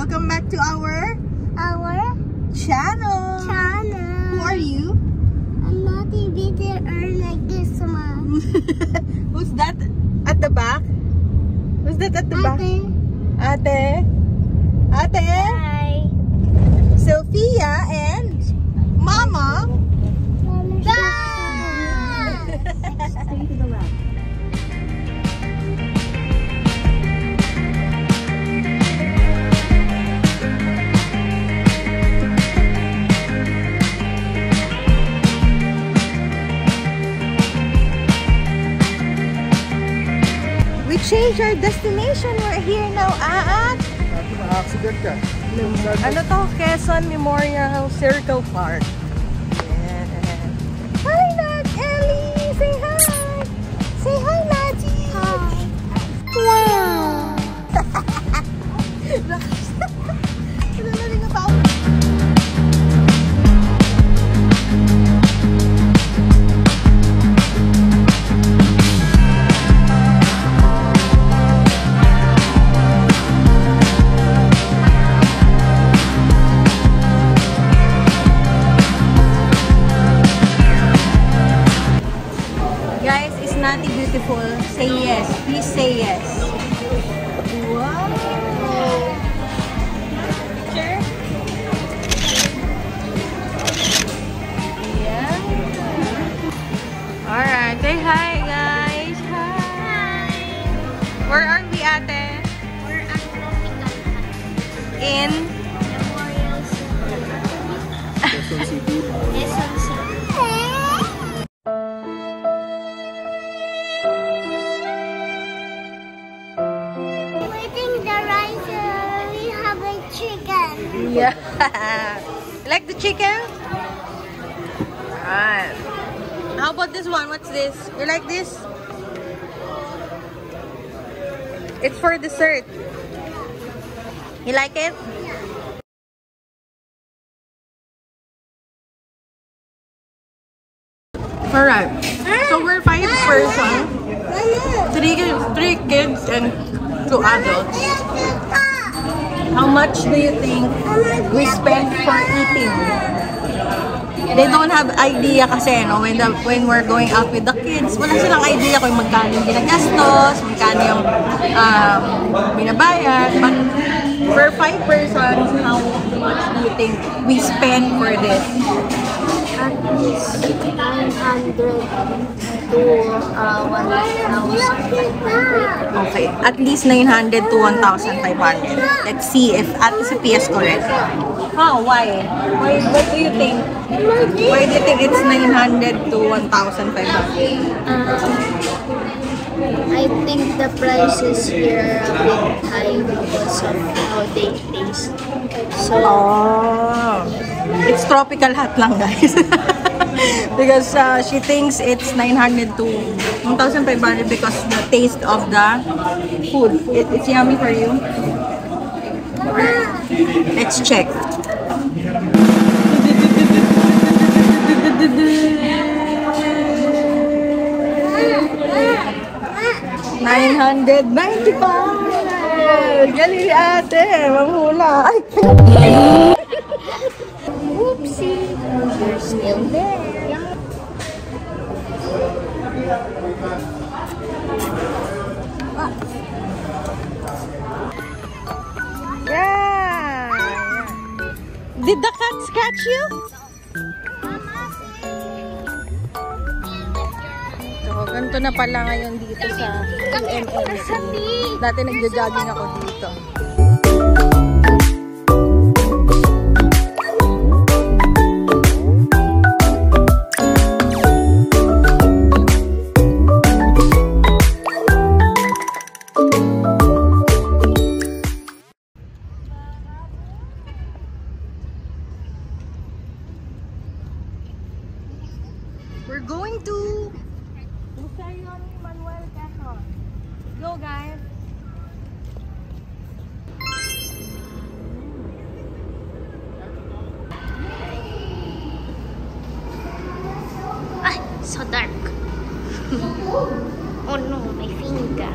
Welcome back to our channel. Who are you? I'm not a video like this, Mom. Who's that at the back? Who's that at the back? Ate. Ate. Hi. Sophia and Mama. Stay to the left. We changed our destination. We're here now at Ma-accident ka. ano to? Quezon Memorial Circle Park. Yeah. Hi, Nat! Ellie! Say hi! Say hi, Natty! Hi. Wow. Nalaling na pa ako. Guys, is Natty beautiful? Say yes. Please say yes. Wow! Picture? Yeah. Alright. Say hi, guys. Hi. Where are we, ate? We're at Tropical In? Memorial Quezon City. Quezon City. Waiting the rice, we have a chicken. Yeah. Like the chicken? Alright. How about this one? What's this? You like this? It's for dessert. You like it? Alright. So we're 5 persons. Three kids and 2 adults. How much do you think we spend for eating? They don't have idea kasi no, when we're going out with the kids, wala silang idea kung magkano yung ginagastos, magkano yung binabayad. But for 5 persons, how much do you think we spend for this? At least 900 to 1,500. Okay, at least 900 to 1,500. Let's see if Ate Sophia is correct. How? Why? What do you think? Why do you think it's 900 to 1,500? I think the prices here are a bit high because of how they taste. So, It's tropical hot lang, guys. Because she thinks it's 900 to 1,500 because the taste of the food. It's yummy for you. Let's check. 995! Galing ate! Mamula! Ay! oopsie, you're still there. Yeah! Did the cat scratch you? So, ganito na pala ngayon dito sa MMC. Dati nagja-jogging ako dito. We're going to Museo Manuel Quezon. Go, guys! Ah, so dark. Oh no, my finger.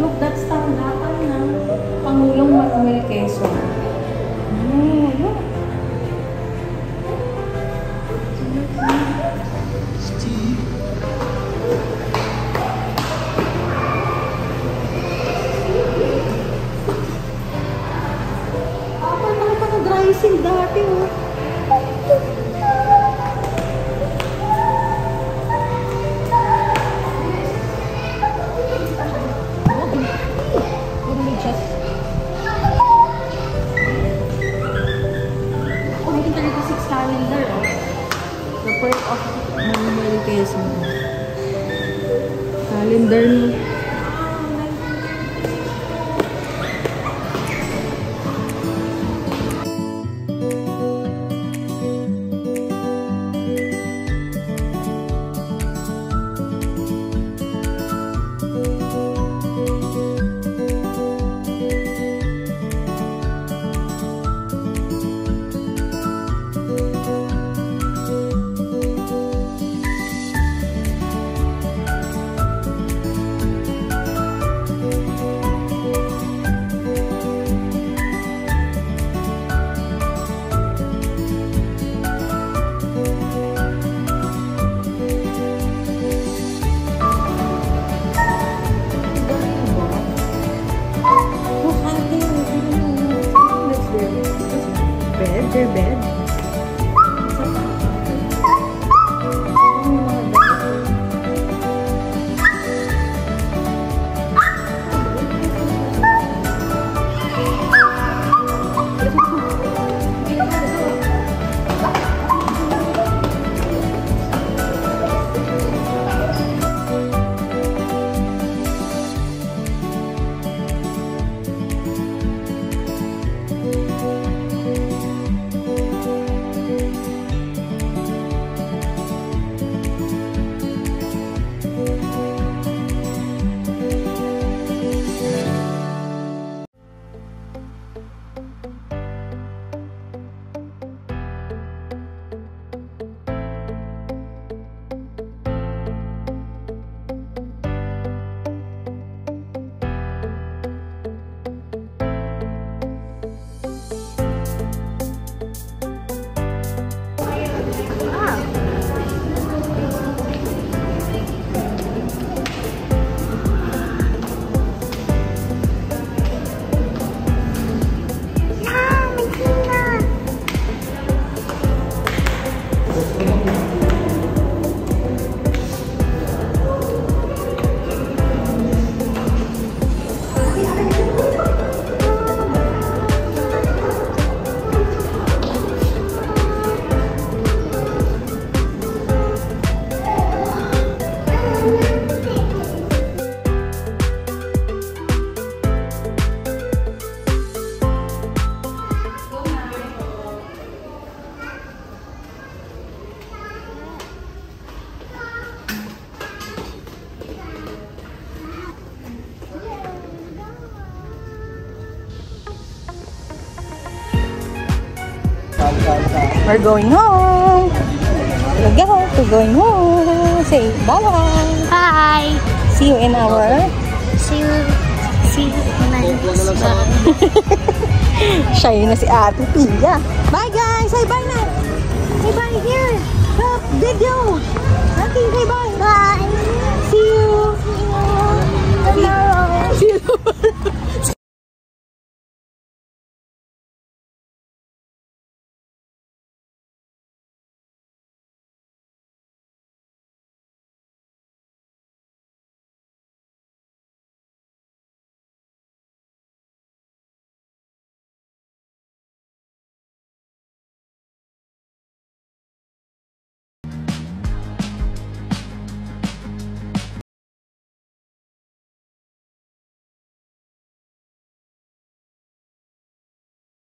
Look, that's tanggapan ng Pangulong Manuel Quezon. Look. Dry dati, oh. Calendar, oh. The birth of Manuel Quezon. Calendar ni their bed. We're going home. We're going home. Say bye-bye. Bye. See you in our... See you next time. Shy na si Ate Pia. Bye guys. Say bye na. Say bye here. Look, video. Okay, say bye. Bye.